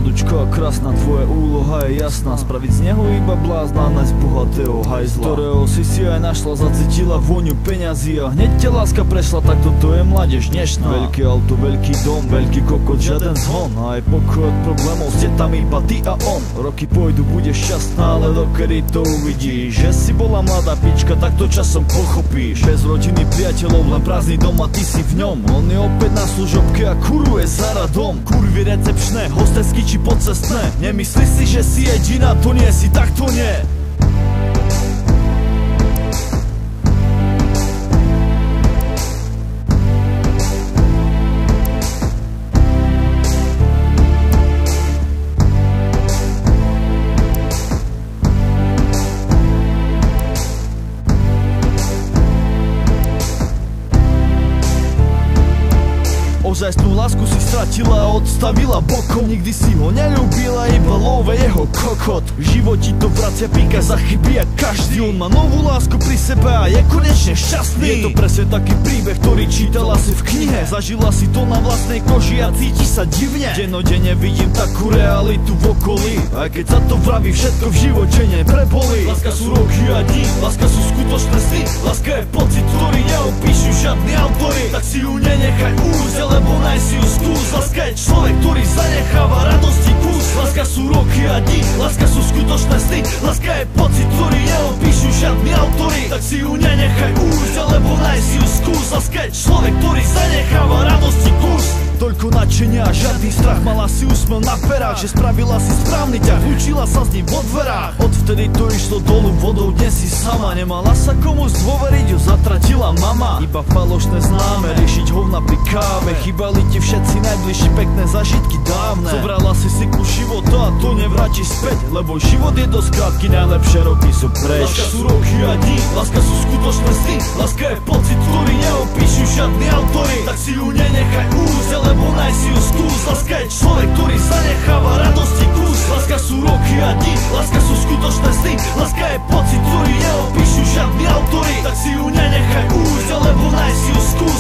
Mladučko a krásna, tvoja úloha je jasná. Spraviť z neho iba blázna, nájsť bohatého hajzla, ktorého si aj našla, zacítila vôňu peňazí a hneď ťa láska prešla, tak toto je mládež dnešná. Veľké auto, veľký dom, veľký kokot, žiaden zvon, a aj pokoj od problémov, ste tam iba ty a on. Roky pôjdu, budeš šťastná, ale dokedy to uvidíš, že si bola mladá pička, tak to časom pochopíš. Bez rodiny, priateľov, len prázdny dom a ty si v ňom. On je opäť na služobke a kuruje za radom. Kurvy recepčné, hostesky či podcestné. Nemyslíš si, že si jediná, to nie si, tak to nie. Ozajstnú lásku si stratila a odstavila bokom. Nikdy si ho neľúbila, iba love jeho kokot. V živote to vracia, píka za chyby a každý. On má novú lásku pri sebe a je konečne šťastný. Je to presne taký príbeh, ktorý čítala si v knihe. Zažila si to na vlastnej koži a cíti sa divne. Dennodenne vidím takú realitu v okolí, aj keď sa to vraví, všetko v živote neprebolí. Láska sú roky a dní, láska sú skutočné sny. Láska je pocit, ktorý neopíšu žiadni autory. Tak si ju nenechaj újsť, lebo najsi ju skús. Láska je človek, ktorý zanecháva radosti kus. Láska sú roky a dní, láska sú skutočné sny. Láska je pocit, ktorý neopíšu žiadni autory. Tak si ju nenechaj újsť, lebo najsi ju skús. Láska je človek, ktorý zanecháva radosti kus. Toľko nadšenia a žiadny strach, mala si úsmev na perách, že spravila si správny ťah, učila sa s ním vo dverách. Odvtedy to išlo dolu vodou, dnes si sama. Nemala sa komu zdôveriť, ju zatratila mama. Iba falošné známe, riešiť hovna pri káve. Chýbali ti všetci najbližší, pekné zažitky dávne. Zobrala si kus života a to nevrátiš späť, lebo život je dosť krátky, najlepšie roky sú preč. Láska sú roky a dní, láska sú skutočné sny. Láska je pocit, ktorý neopíšu žiadni autory. Tak si ju nenechaj újsť, lebo najsi ju skús. Láska je človek, ktorý zanecháva radosti kus. Láska sú roky a dní, láska sú skutočné sny. Láska je pocit, ktorý neopíšu žiadni autory. Tak si ju nenechaj újsť, lebo najsi ju skús.